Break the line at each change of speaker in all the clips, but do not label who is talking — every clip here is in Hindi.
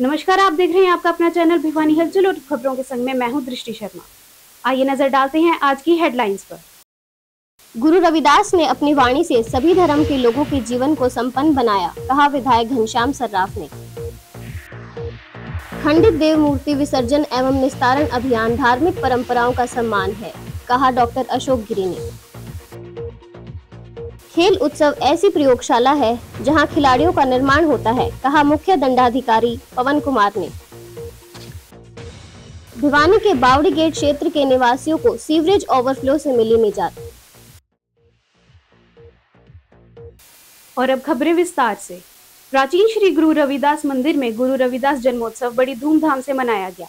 नमस्कार, आप देख रहे हैं आपका अपना चैनल भिवानी हलचल और खबरों के संग में मैं हूं दृष्टि शर्मा। आइए नजर डालते हैं आज की हेडलाइंस पर।
गुरु रविदास ने अपनी वाणी से सभी धर्म के लोगों के जीवन को संपन्न बनाया, कहा विधायक घनश्याम सर्राफ ने। खंडित देव मूर्ति विसर्जन एवं निस्तारण अभियान धार्मिक परंपराओं का सम्मान है, कहा डॉक्टर अशोक गिरी ने। खेल उत्सव ऐसी प्रयोगशाला है जहां खिलाड़ियों का निर्माण होता है, कहा मुख्य दंडाधिकारी पवन कुमार ने। भिवानी के बावड़ी गेट क्षेत्र के निवासियों को सीवरेज ओवरफ्लो से मिली निजात।
और अब खबरें विस्तार से। प्राचीन श्री गुरु रविदास मंदिर में गुरु रविदास जन्मोत्सव बड़ी धूमधाम से मनाया गया।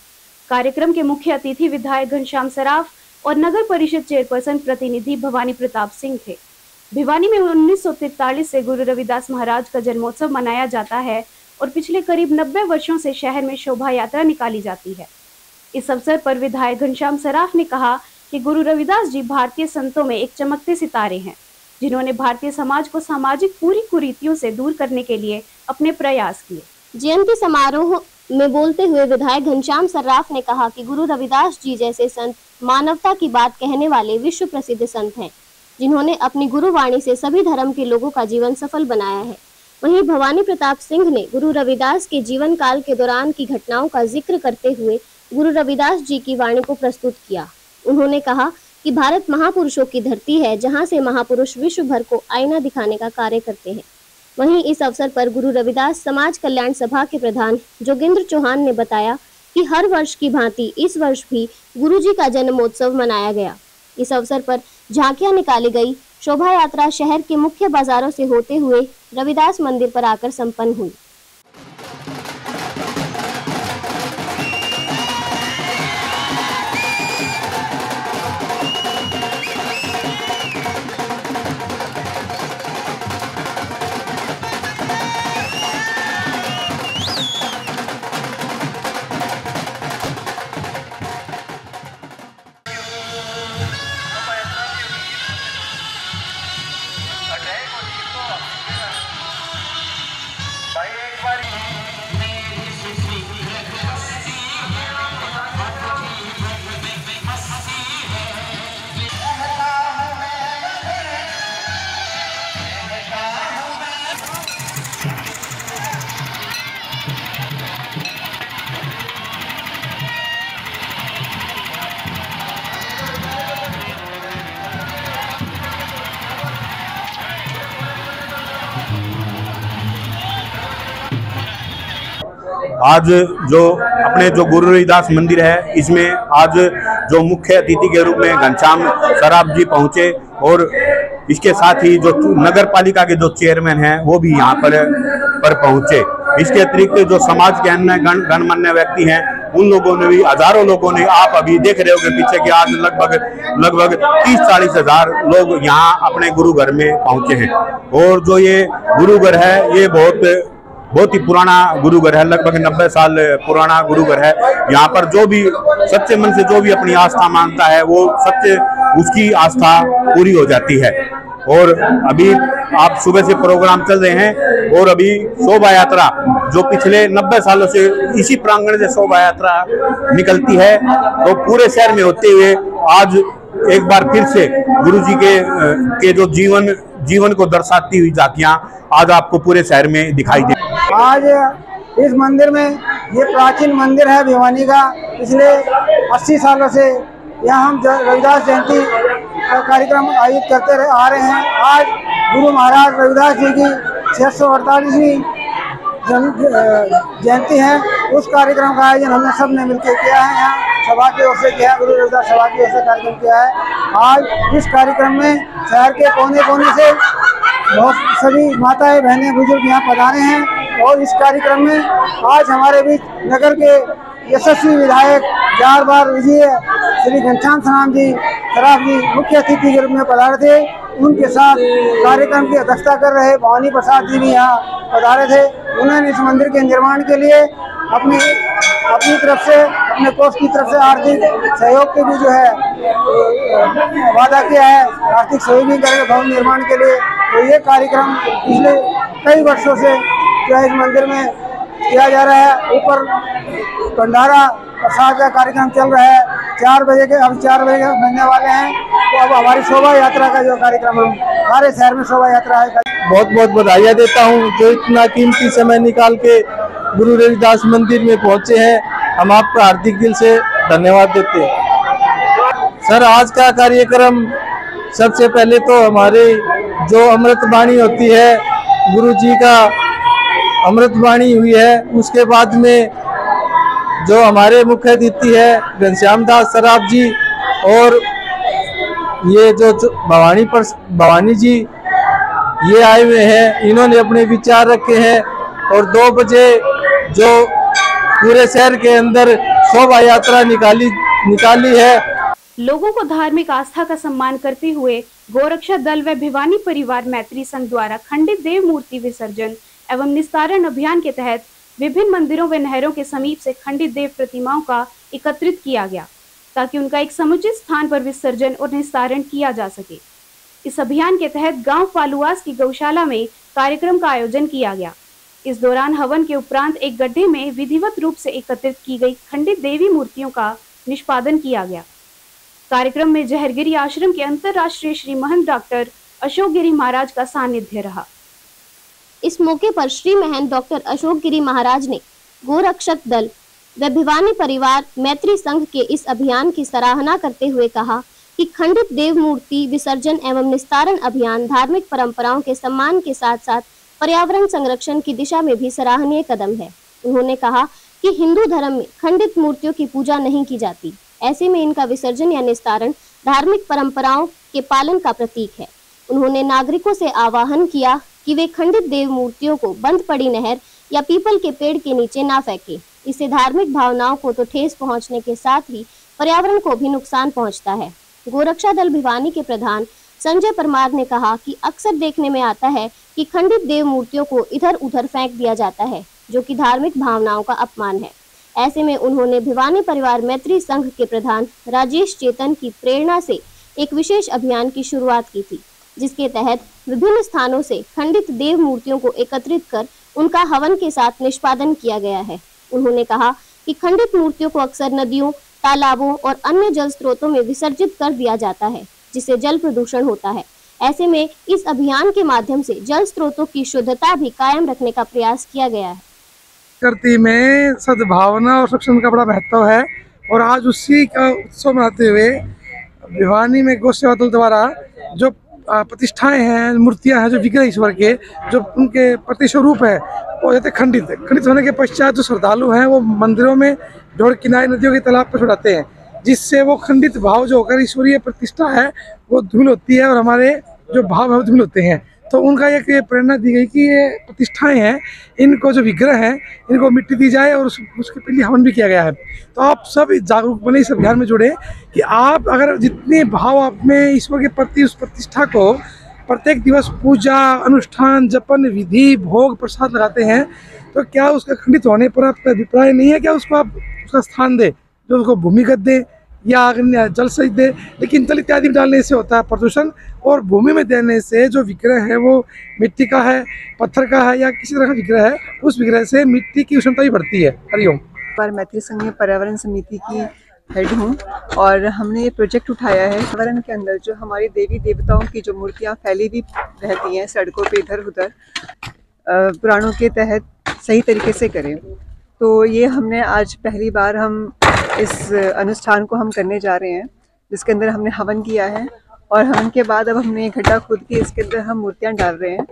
कार्यक्रम के मुख्य अतिथि विधायक घनश्याम सर्राफ और नगर परिषद चेयरपर्सन प्रतिनिधि भवानी प्रताप सिंह थे। भिवानी में 1943 से गुरु रविदास महाराज का जन्मोत्सव मनाया जाता है और पिछले करीब 90 वर्षों से शहर में शोभा यात्रा निकाली जाती है। इस अवसर पर विधायक घनश्याम सर्राफ ने कहा कि गुरु रविदास जी भारतीय संतों में एक चमकते सितारे हैं, जिन्होंने भारतीय समाज को सामाजिक पूरी कुरीतियों से दूर करने के लिए अपने प्रयास किए।
जयंती समारोह में बोलते हुए विधायक घनश्याम सर्राफ ने कहा कि गुरु रविदास जी जैसे संत मानवता की बात कहने वाले विश्व प्रसिद्ध संत हैं, जिन्होंने अपनी गुरुवाणी से सभी धर्म के लोगों का जीवन सफल बनाया है। वहीं भवानी प्रताप सिंह ने गुरु रविदास के जीवन काल के दौरान की घटनाओं का जिक्र करते हुए गुरु रविदास जी की वाणी को प्रस्तुत किया। उन्होंने कहा कि भारत महापुरुषों की धरती है, जहां से महापुरुष विश्व भर को आईना दिखाने का कार्य करते हैं। वहीं इस अवसर पर गुरु रविदास समाज कल्याण सभा के प्रधान जोगेंद्र चौहान ने बताया कि हर वर्ष की भांति इस वर्ष भी गुरु जी का जन्मोत्सव मनाया गया। इस अवसर पर झांकियां निकाली गई। शोभा यात्रा शहर के मुख्य बाजारों से होते हुए रविदास मंदिर पर आकर संपन्न हुई।
आज जो गुरु रविदास मंदिर है, इसमें आज जो मुख्य अतिथि के रूप में घनश्याम सर्राफ जी पहुंचे और इसके साथ ही जो नगर पालिका के जो चेयरमैन हैं वो भी यहाँ पर पहुंचे। इसके अतिरिक्त जो समाज के अन्य गणमान्य व्यक्ति हैं, उन लोगों ने भी, हजारों लोगों ने, आप अभी देख रहे होंगे पीछे कि आज लगभग 30-40 हजार लोग यहाँ अपने गुरु घर में पहुंचे हैं। और जो ये गुरु घर है, ये बहुत ही पुराना गुरु घर है, लगभग 90 साल पुराना गुरु घर है। यहाँ पर जो भी सच्चे मन से जो भी अपनी आस्था मानता है, वो सच्चे उसकी आस्था पूरी हो जाती है। और अभी आप सुबह से प्रोग्राम चल रहे हैं और अभी शोभा यात्रा जो पिछले 90 सालों से इसी प्रांगण से शोभा यात्रा निकलती है, तो पूरे शहर में होते हुए आज एक बार फिर से गुरुजी के जो जीवन को दर्शाती हुई झांकियां आज आपको पूरे शहर में दिखाई दे।
आज इस मंदिर में, ये प्राचीन मंदिर है भिवानी का, पिछले 80 सालों से यहाँ हम रविदास जयंती का कार्यक्रम आयोजित करते आ रहे हैं। आज गुरु महाराज रविदास जी की 648वीं जयंती है। उस कार्यक्रम का आयोजन हमने सब ने मिलकर किया है। यहाँ सभा की ओर से किया है, गुरु रविदास सभा की ओर से कार्यक्रम किया है। आज इस कार्यक्रम में शहर के कोने कोने से बहुत सभी माताएं, बहनें, बुजुर्ग यहाँ पधारे हैं। और इस कार्यक्रम में आज हमारे बीच नगर के यशस्वी विधायक 4 बार विजयी श्री घनश्याम सर्राफ जी मुख्य अतिथि के रूप में पधारे थे। उनके साथ कार्यक्रम की अध्यक्षता कर रहे भवानी प्रसाद जी भी यहाँ पधारे थे। उन्होंने इस मंदिर के निर्माण के लिए अपनी तरफ से, अपने कोष की तरफ से आर्थिक सहयोग के भी जो है वादा किया है, आर्थिक सहयोग भी करेंगे भवन निर्माण के लिए। तो ये कार्यक्रम पिछले कई वर्षों से जो है इस मंदिर में किया जा रहा है। ऊपर भंडारा प्रसाद का कार्यक्रम चल रहा है। 4 बजे के बनने वाले हैं। तो अब हमारी शोभा यात्रा का जो कार्यक्रम हम सारे शहर में शोभा यात्रा है।
बहुत बहुत बधाइयाँ देता हूँ जो इतना कीमती समय निकाल के गुरु रविदास मंदिर में पहुँचे हैं। हम आपका हार्दिक दिल से धन्यवाद देते हैं। सर, आज का कार्यक्रम सबसे पहले तो हमारे जो अमृत वाणी होती है, गुरु जी का अमृत वाणी हुई है। उसके बाद में जो हमारे मुख्य अतिथि है घनश्याम दास सराफ जी, और ये जो भवानी जी ये आए हुए हैं, इन्होंने अपने विचार रखे हैं। और 2 बजे जो पूरे शहर के अंदर शोभा यात्रा निकाली है।
लोगों को धार्मिक आस्था का सम्मान करते हुए गोरक्षा दल व भिवानी परिवार मैत्री संघ द्वारा खंडित देव मूर्ति विसर्जन एवं निस्तारण अभियान के तहत विभिन्न मंदिरों व नहरों के समीप से खंडित देव प्रतिमाओं का एकत्रित किया गया, ताकि उनका एक समुचित स्थान पर विसर्जन और निस्तारण किया जा सके। इस अभियान के तहत गांव फालुआस की गौशाला में कार्यक्रम का आयोजन किया गया। इस दौरान हवन के उपरांत एक गड्ढे में विधिवत रूप से एकत्रित की गई खंडित देवी मूर्तियों का निष्पादन किया गया। कार्यक्रम में जहरगिरी आश्रम के अंतर्राष्ट्रीय श्री महंत डॉक्टर अशोक गिरी महाराज का सानिध्य रहा।
इस मौके पर श्री महंत डॉक्टर अशोक गिरी महाराज ने गोरक्षक दल व भिवानी परिवार मैत्री संघ के इस अभियान की सराहना करते हुए कहा कि खंडित देव मूर्ति विसर्जन एवं निस्तारण अभियान धार्मिक परंपराओं के सम्मान के साथ साथ पर्यावरण संरक्षण की दिशा में भी सराहनीय कदम है। उन्होंने कहा कि हिंदू धर्म में खंडित मूर्तियों की पूजा नहीं की जाती, ऐसे में इनका विसर्जन या निस्तारण धार्मिक परंपराओं के पालन का प्रतीक है। उन्होंने नागरिकों से आह्वान किया कि वे खंडित देव मूर्तियों को बंद पड़ी नहर या पीपल के पेड़ के नीचे ना फेंके। इससे धार्मिक भावनाओं को तो ठेस पहुंचने के साथ ही पर्यावरण को भी नुकसान पहुंचता है। गोरक्षा दल भिवानी के प्रधान संजय परमार ने कहा कि अक्सर देखने में आता है कि खंडित देव मूर्तियों को इधर उधर फेंक दिया जाता है, जो कि धार्मिक भावनाओं का अपमान है। ऐसे में उन्होंने भिवानी परिवार मैत्री संघ के प्रधान राजेश चेतन की प्रेरणा से एक विशेष अभियान की शुरुआत की थी, जिसके तहत विभिन्न स्थानों से खंडित देव मूर्तियों को एकत्रित कर उनका हवन के साथ निष्पादन किया गया है। उन्होंने कहा कि खंडित मूर्तियों को अक्सर नदियों, तालाबों और अन्य जल स्रोतों में विसर्जित कर दिया जाता है, जिससे जल प्रदूषण होता है। ऐसे में इस अभियान के माध्यम से जल स्रोतों की शुद्धता भी कायम रखने का प्रयास किया गया है।
प्रकृति में सद्भावना और संरक्षण का बड़ा महत्व है, और आज उसी का उत्सव मनाते हुए भिवानी में गौ सेवा दल द्वारा जो प्रतिष्ठाएं हैं, मूर्तियां हैं, जो विग्रह ईश्वर के जो उनके प्रतिस्वरूप है, वो जाते खंडित होने के पश्चात जो श्रद्धालु हैं वो मंदिरों में जोड़ किनारे नदियों के तालाब पर छुड़ाते हैं, जिससे वो खंडित भाव जो होकर ईश्वरीय प्रतिष्ठा है वो धूल होती है और हमारे जो भाव है वो धूल होते हैं। तो उनका एक प्रेरणा दी गई कि ये प्रतिष्ठाएं हैं, इनको जो विग्रह हैं इनको मिट्टी दी जाए, और उसके पहले हवन भी किया गया है। तो आप सब जागरूक बने, इस अभियान में जुड़े कि आप अगर जितने भाव आप में ईश्वर के प्रति उस प्रतिष्ठा को प्रत्येक दिवस पूजा, अनुष्ठान, जपन, विधि, भोग, प्रसाद लगाते हैं, तो क्या उसका खंडित होने पर आपका अभिप्राय नहीं है क्या उसको आप उसका स्थान दे, जो उसको भूमिगत दे या जल सहित दे। लेकिन जल इत्यादि डालने से होता है प्रदूषण, और भूमि में देने से जो विग्रह है वो मिट्टी का है, पत्थर का है या किसी तरह का विग्रह है, उस विग्रह से मिट्टी की उष्णता भी बढ़ती है। हरिओम।
मैत्री संघ में पर्यावरण समिति की हेड हूँ, और हमने ये प्रोजेक्ट उठाया है पर्यावरण के अंदर जो हमारी देवी देवताओं की जो मूर्तियाँ फैली भी रहती हैं सड़कों पे इधर उधर, पुराणों के तहत सही तरीके से करें। तो ये हमने आज पहली बार हम इस अनुष्ठान को हम करने जा रहे हैं, जिसके अंदर हमने हवन किया है, और हवन के बाद अब हमने गड्ढा खोद के इसके अंदर हम मूर्तियाँ डाल रहे हैं।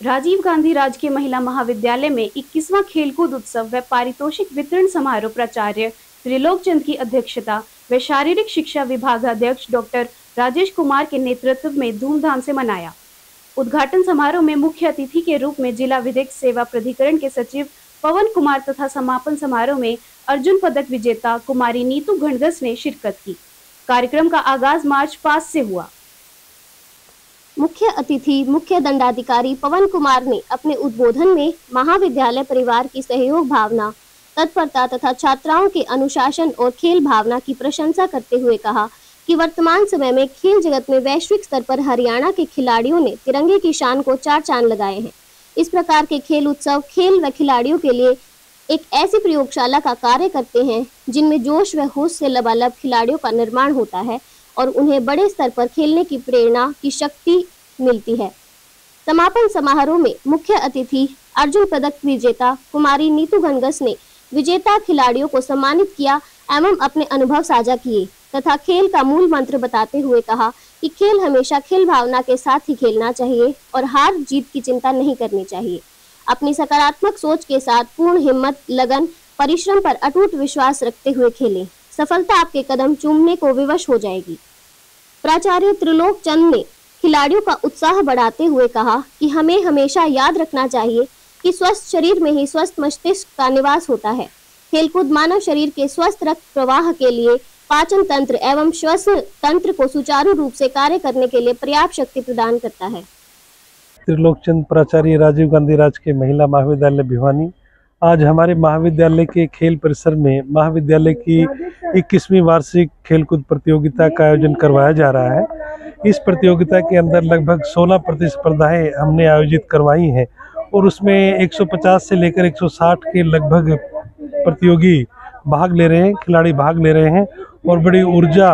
राजीव गांधी राजकीय महिला महाविद्यालय में 21वां खेलकूद उत्सव व पारितोषिक वितरण समारोह प्राचार्य त्रिलोक चंद की अध्यक्षता व शारीरिक शिक्षा विभागाध्यक्ष डॉक्टर राजेश कुमार के नेतृत्व में धूमधाम से मनाया। उद्घाटन समारोह में मुख्य अतिथि के रूप में जिला विधिक सेवा प्राधिकरण के सचिव पवन कुमार तथा समापन समारोह में अर्जुन पदक विजेता कुमारी नीतू घंडगस ने शिरकत की। कार्यक्रम का आगाज मार्च पास्ट से हुआ।
मुख्य अतिथि मुख्य दंडाधिकारी पवन कुमार ने अपने उद्बोधन में महाविद्यालय परिवार की सहयोग भावना, तत्परता तथा छात्राओं के अनुशासन और खेल भावना की प्रशंसा करते हुए कहा कि वर्तमान समय में खेल जगत में वैश्विक स्तर पर हरियाणा के खिलाड़ियों ने तिरंगे की शान को चार चांद लगाए हैं। इस प्रकार के खेल उत्सव खेल व खिलाड़ियों के लिए एक ऐसी प्रयोगशाला का कार्य करते हैं जिनमें जोश व होश से लबालब खिलाड़ियों का निर्माण होता है और उन्हें बड़े स्तर पर खेलने की प्रेरणा की शक्ति मिलती है। समापन समारोह में मुख्य अतिथि अर्जुन पदक विजेता कुमारी नीतू गणगस ने विजेता खिलाड़ियों को सम्मानित किया एवं अपने अनुभव साझा किए तथा खेल का मूल मंत्र बताते हुए कहा कि खेल हमेशा खेल भावना के साथ ही खेलना चाहिए और हार जीत की चिंता नहीं करनी चाहिए। अपनी सकारात्मक सोच के साथ पूर्ण हिम्मत, लगन, परिश्रम पर अटूट विश्वास रखते हुए खेलें। सफलता आपके कदम चूमने को विवश हो जाएगी। प्राचार्य त्रिलोक चंद ने खिलाड़ियों का उत्साह बढ़ाते हुए कहा कि हमें हमेशा याद रखना चाहिए कि स्वस्थ शरीर में ही स्वस्थ मस्तिष्क का निवास होता है। खेलकूद मानव शरीर के स्वस्थ रक्त प्रवाह के लिए, पाचन तंत्र एवं श्वसन तंत्र को सुचारू रूप से कार्य करने के लिए पर्याप्त शक्ति प्रदान करता है।
त्रिलोकचंद प्राचार्य राजीव गांधी राजकीय महिला महाविद्यालय भिवानी। आज हमारे महाविद्यालय के खेल परिसर में महाविद्यालय की 21वीं वार्षिक खेलकूद प्रतियोगिता का आयोजन करवाया जा रहा है। इस प्रतियोगिता के अंदर लगभग 16 प्रतिस्पर्धाएं हमने आयोजित करवाई हैं और उसमें 150 से लेकर 160 के लगभग प्रतियोगी भाग ले रहे हैं, खिलाड़ी भाग ले रहे हैं और बड़ी ऊर्जा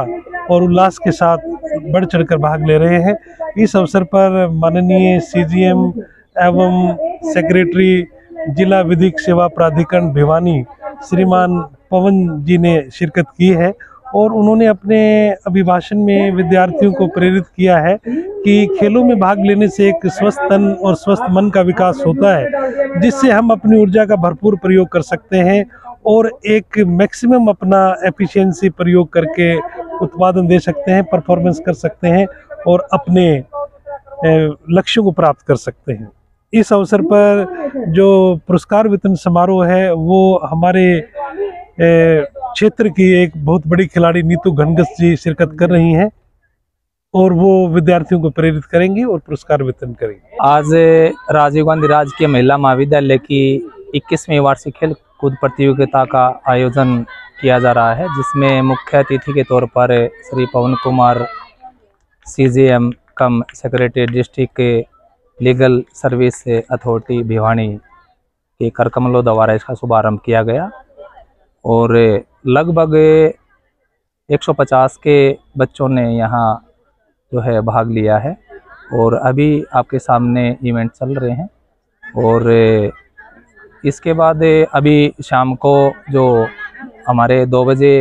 और उल्लास के साथ बढ़ चढ़कर भाग ले रहे हैं। इस अवसर पर माननीय सीजीएम एवं सेक्रेटरी जिला विधिक सेवा प्राधिकरण भिवानी श्रीमान पवन जी ने शिरकत की है और उन्होंने अपने अभिभाषण में विद्यार्थियों को प्रेरित किया है कि खेलों में भाग लेने से एक स्वस्थ तन और स्वस्थ मन का विकास होता है, जिससे हम अपनी ऊर्जा का भरपूर प्रयोग कर सकते हैं और एक मैक्सिमम अपना एफिशिएंसी प्रयोग करके उत्पादन दे सकते हैं, परफॉर्मेंस कर सकते हैं और अपने लक्ष्यों को प्राप्त कर सकते हैं। इस अवसर पर जो पुरस्कार वितरण समारोह है वो हमारे क्षेत्र की एक बहुत बड़ी खिलाड़ी नीतू गणगस जी शिरकत कर रही हैं और वो विद्यार्थियों को प्रेरित करेंगी और पुरस्कार वितरण करेंगी।
आज राजीव गांधी राजकीय महिला महाविद्यालय की 21वीं वार्षिक खेल कूद प्रतियोगिता का आयोजन किया जा रहा है, जिसमें मुख्य अतिथि के तौर पर Shri Pawan Kumar CGM cum secretary district legal service authority Bhiwani के कर कमलों द्वारा इसका शुभारंभ किया गया और लगभग 150 के बच्चों ने यहाँ जो है भाग लिया है और अभी आपके सामने इवेंट चल रहे हैं और इसके बाद अभी शाम को जो हमारे 2 बजे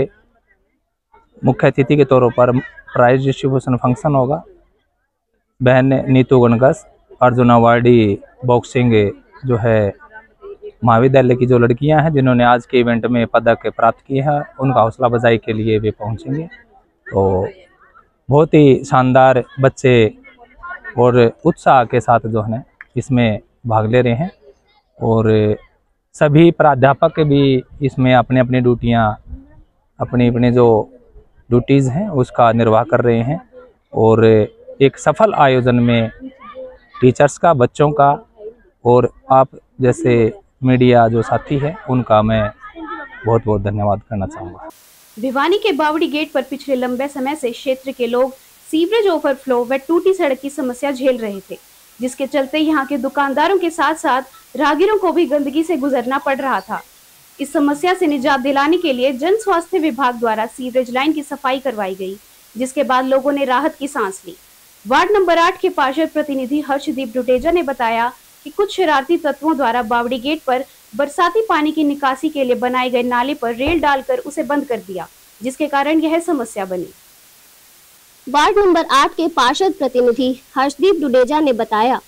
मुख्य अतिथि के तौर पर प्राइज डिस्ट्रीब्यूशन फंक्शन होगा। बहन नीतू गणगस अर्जुन अवार्डी बॉक्सिंग जो है महाविद्यालय की जो लड़कियां हैं जिन्होंने आज के इवेंट में पदक प्राप्त किए हैं, उनका हौसला अफजाई के लिए वे पहुंचेंगे। तो बहुत ही शानदार बच्चे और उत्साह के साथ जो है इसमें भाग ले रहे हैं और सभी प्राध्यापक भी इसमें अपनी अपनी ड्यूटियां अपनी जो ड्यूटीज़ हैं उसका निर्वाह कर रहे हैं और एक सफल आयोजन में टीचर्स का, बच्चों का और आप जैसे मीडिया जो साथी है उनका मैं बहुत बहुत धन्यवाद करना चाहूँगा।
भिवानी के बावड़ी गेट पर पिछले लंबे समय से क्षेत्र के लोग सीवरेज ओवरफ्लो व टूटी सड़क की समस्या झेल रहे थे, जिसके चलते यहाँ के दुकानदारों के साथ साथ राहगीरों को भी गंदगी से गुजरना पड़ रहा था। इस समस्या से निजात दिलाने के लिए जन स्वास्थ्य विभाग द्वारा सीवरेज लाइन की सफाई करवाई गई, जिसके बाद लोगों ने राहत की सांस ली। वार्ड नंबर 8 के पार्षद प्रतिनिधि हर्षदीप डुडेजा ने बताया कि कुछ शरारती तत्वों द्वारा बावड़ी गेट पर बरसाती पानी की निकासी के लिए बनाए गए नाले पर रेल डालकर उसे बंद कर दिया, जिसके कारण यह समस्या बनी।
वार्ड नंबर 8 के पार्षद प्रतिनिधि हर्षदीप डुडेजा ने बताया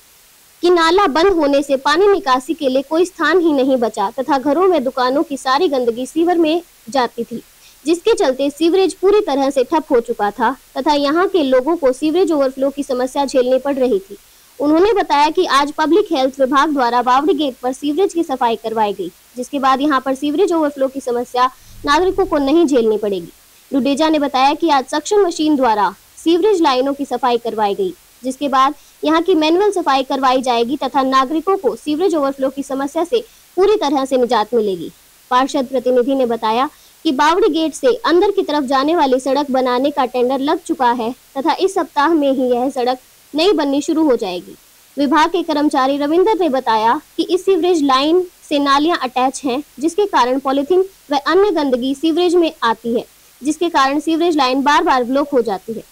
कि नाला बंद होने से पानी निकासी के लिए कोई स्थान ही नहीं बचा तथा घरों में दुकानों की सारी गंदगी सीवर में जाती थी, जिसके चलते सीवरेज पूरी तरह से ठप हो चुका था तथा यहाँ के लोगों को सीवरेज ओवरफ्लो की समस्या झेलनी पड़ रही थी। उन्होंने बताया कि आज पब्लिक हेल्थ विभाग द्वारा बावड़ी गेट पर सीवरेज की सफाई करवाई गई, जिसके बाद यहाँ पर सीवरेज ओवरफ्लो की समस्या नागरिकों को नहीं झेलनी पड़ेगी। डुडेजा ने बताया कि आज सक्शन मशीन द्वारा सीवरेज लाइनों की सफाई करवाई गई, जिसके बाद यहाँ की मैनुअल सफाई करवाई जाएगी तथा नागरिकों को सीवरेज ओवरफ्लो की समस्या से पूरी तरह से निजात मिलेगी। पार्षद प्रतिनिधि ने बताया कि बावड़ी गेट से अंदर की तरफ जाने वाली सड़क बनाने का टेंडर लग चुका है तथा इस सप्ताह में ही यह सड़क नई बननी शुरू हो जाएगी। विभाग के कर्मचारी रविंदर ने बताया कि इस सीवरेज लाइन से नालियां अटैच हैं, जिसके कारण पॉलीथीन व अन्य गंदगी सीवरेज में आती है, जिसके कारण सीवरेज लाइन बार बार ब्लॉक हो जाती है।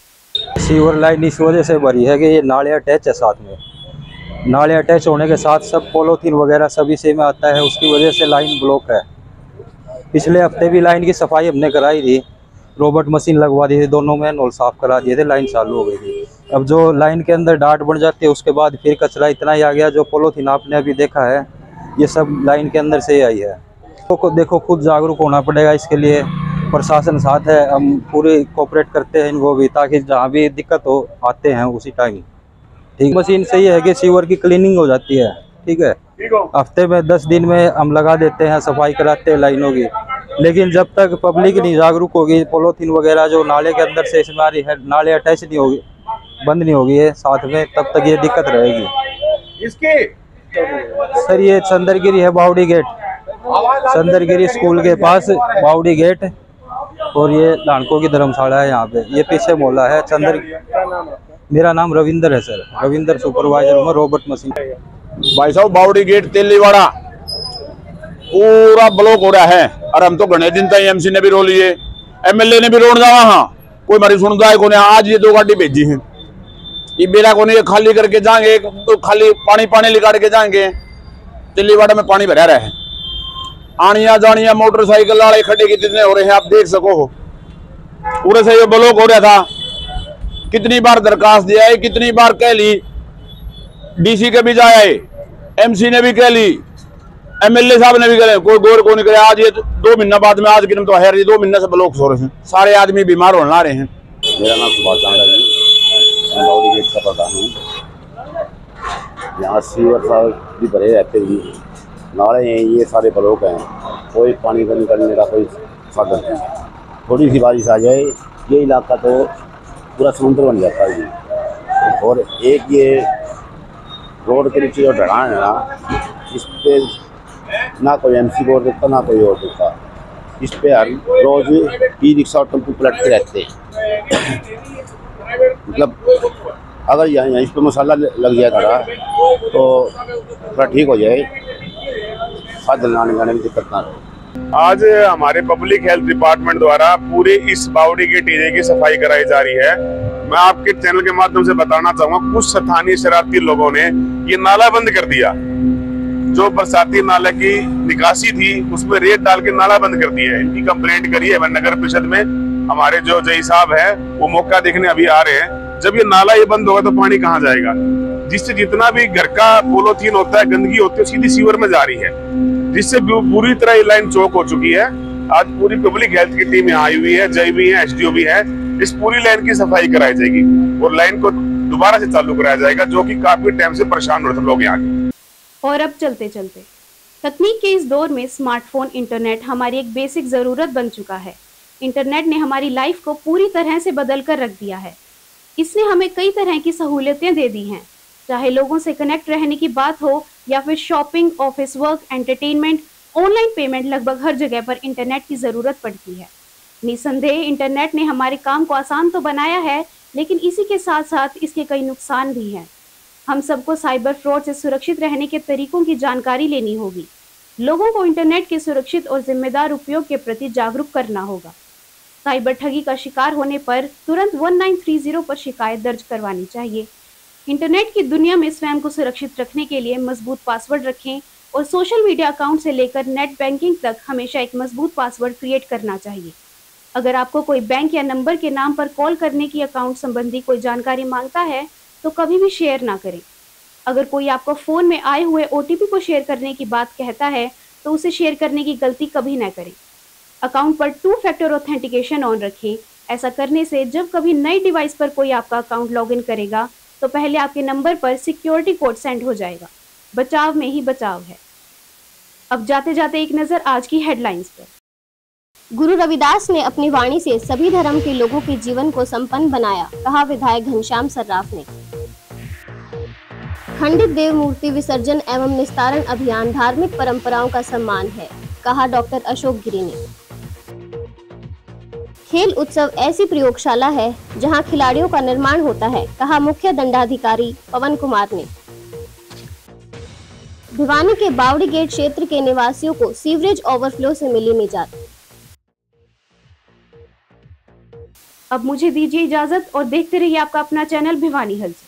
सीवर लाइन इस वजह से भरी है कि ये नाले अटैच है, साथ में नाले अटैच होने के साथ सब पॉलीथीन वगैरह सब इसी में आता है, उसकी वजह से लाइन ब्लॉक है। पिछले हफ्ते भी लाइन की सफाई हमने कराई थी, रोबोट मशीन लगवा दी थी, दोनों में नल साफ करा दिए थे, लाइन चालू हो गई थी। अब जो लाइन के अंदर डाट बन जाती है उसके बाद फिर कचरा इतना ही आ गया, जो पॉलीथीन आपने अभी देखा है ये सब लाइन के अंदर से ही आई है। तो देखो खुद जागरूक होना पड़ेगा इसके लिए, प्रशासन साथ है, हम पूरे कोऑपरेट करते हैं इनको भी, ताकि जहाँ भी दिक्कत हो आते हैं उसी टाइम। ठीक, मशीन से ये है कि सीवर की क्लीनिंग हो जाती है, ठीक है, हफ्ते में 10 दिन में हम लगा देते हैं, सफाई कराते हैं लाइनों की। लेकिन जब तक पब्लिक नहीं जागरूक होगी, पॉलीथीन वगैरह जो नाले के अंदर से इसमें आ रही है, नाले अटैच नहीं होगी, बंद नहीं होगी है साथ में, तब तक ये दिक्कत रहेगी।
इसके
सर ये चंद्रगिरी है, बावड़ी गेट, चंद्रगिरी स्कूल के पास बावड़ी गेट, और ये लाणकों की धर्मशाला है यहाँ पे, ये पीछे मोहल्ला है मेरा नाम रविंदर है सर, रविंदर सुपरवाइजर हूँ, रोबोट मशीन।
भाई साहब बावड़ी गेट तेलीवाड़ा पूरा ब्लॉक हो रहा है, और हम तो घने दिन तक एमसी ने भी रो लिए, एमएलए ने भी रोड जावा, हाँ कोई हमारी सुनता है को नहीं। आज ये 2 गाड़ी भेजी है, ये बेला को नहीं खाली करके जाएंगे, तो खाली पानी निकाल के जाएंगे, तेलीवाड़ा में पानी भरा रहा है, आनिया जानिया मोटरसाइकिल वाले खड्डे कितने हो रहे हैं आप देख सको हो। पूरे से ये ब्लॉक हो रहा था, कितनी बार दरखास्त दिया है, कितनी बार कह ली, डीसी के भी जाया है, एमसी ने भी कह ली, एमएलए साहब ने भी कह, कोई गौर को नहीं करे। आज ये 2 महीना बाद में, आज की तो है 2 महीने से ब्लॉक हो रहे हैं, सारे आदमी बीमार होने आ रहे हैं।
मेरा नाम सुभाष चांदा जी, मैं बावड़ी गेट का प्रधान हूँ। यहाँ सीवर साहब भी भरे रहते हैं, नाले हैं, ये सारे ब्लॉक हैं, कोई पानी का निकलने का कोई साधन नहीं। थोड़ी सी बारिश आ जाए ये इलाका तो पूरा समुद्र बन जाता है जी। और एक ये रोड के नीचे जो ढलान है ना, इस पे ना कोई एमसी बोर्ड देता ना कोई और देता, इस पे हर रोज ई-रिक्शा और टेम्पो पलटते रहते हैं। मतलब अगर यहाँ इस पे मसाला लग जाए खड़ा तो थोड़ा ठीक हो जाए, साधन आने जाने में दिक्कत ना रहे।
आज हमारे पब्लिक हेल्थ डिपार्टमेंट द्वारा पूरे इस बावड़ी गेट एरिया की सफाई कराई जा रही है। मैं आपके चैनल के माध्यम से बताना चाहूंगा, कुछ स्थानीय शरारती लोगों ने ये नाला बंद कर दिया, जो बरसाती नाले की निकासी थी उसमें रेत डाल के नाला बंद कर दिया है। इनकी कंप्लेंट करी है नगर परिषद में, हमारे जो जई साहब है वो मौका देखने अभी आ रहे हैं। जब ये नाला ये बंद होगा तो पानी कहाँ जाएगा, जिससे जितना भी घर का पॉलीथीन होता है, गंदगी होती है, सीधी सीवर में जा रही है, जिससे पूरी तरह ये लाइन चौक हो चुकी है। आज पूरी पब्लिक हेल्थ की टीम यहाँ आई हुई है, जय भी है, एसडीओ भी है, इस पूरी लाइन की सफाई कराई जाएगी और लाइन को दोबारा से चालू कराया जाएगा, जो कि काफी टाइम से परेशान हो रहे थे लोग यहाँ के।
और अब चलते चलते तकनीक के इस दौर में स्मार्टफोन, इंटरनेट हमारी एक बेसिक जरूरत बन चुका है। इंटरनेट ने हमारी लाइफ को पूरी तरह से बदल कर रख दिया है। इसने हमें कई तरह की सहूलियतें दे दी हैं, चाहे लोगों से कनेक्ट रहने की बात हो या फिर shopping, office work, entertainment, online payment, लगभग हर जगह पर इंटरनेट की जरूरत पड़ती है। निसंदेह इंटरनेट ने हमारे काम को आसान तो बनाया है, लेकिन इसी के साथ साथ इसके कई नुकसान भी हैं। हम सबको साइबर फ्रॉड से सुरक्षित रहने के तरीकों की जानकारी लेनी होगी। लोगों को इंटरनेट के सुरक्षित और जिम्मेदार उपयोग के प्रति जागरूक करना होगा। साइबर ठगी का शिकार होने पर तुरंत 1930 पर शिकायत दर्ज करवानी चाहिए। इंटरनेट की दुनिया में स्वयं को सुरक्षित रखने के लिए मजबूत पासवर्ड रखें और सोशल मीडिया अकाउंट से लेकर नेट बैंकिंग तक हमेशा एक मजबूत पासवर्ड क्रिएट करना चाहिए। अगर आपको कोई बैंक या नंबर के नाम पर कॉल करने की अकाउंट संबंधी कोई जानकारी मांगता है तो कभी भी शेयर ना करें। अगर कोई आपको फोन में आए हुए ओटीपी को शेयर करने की बात कहता है तो उसे शेयर करने की गलती कभी न करें। अकाउंट पर 2 फैक्टर ऑथेंटिकेशन ऑन रखें। ऐसा करने से जब कभी नई डिवाइस पर कोई आपका अकाउंट लॉगिन करेगा तो पहले आपके नंबर पर सिक्योरिटी कोड सेंड हो जाएगा। बचाव में ही बचाव है। अब जाते जाते एक नजर आज की हेडलाइंस पर।
गुरु रविदास ने अपनी वाणी से सभी धर्म के लोगों के जीवन को संपन्न बनाया, कहा विधायक घनश्याम सर्राफ ने। खंडित देव मूर्ति विसर्जन एवं निस्तारण अभियान धार्मिक परंपराओं का सम्मान है, कहा डॉक्टर अशोक गिरी ने। खेल उत्सव ऐसी प्रयोगशाला है जहां खिलाड़ियों का निर्माण होता है, कहा मुख्य दंडाधिकारी पवन कुमार ने। भिवानी के बावड़ी गेट क्षेत्र के निवासियों को सीवरेज ओवरफ्लो से मिली निजात।
अब मुझे दीजिए इजाजत और देखते रहिए आपका अपना चैनल भिवानी हल्स।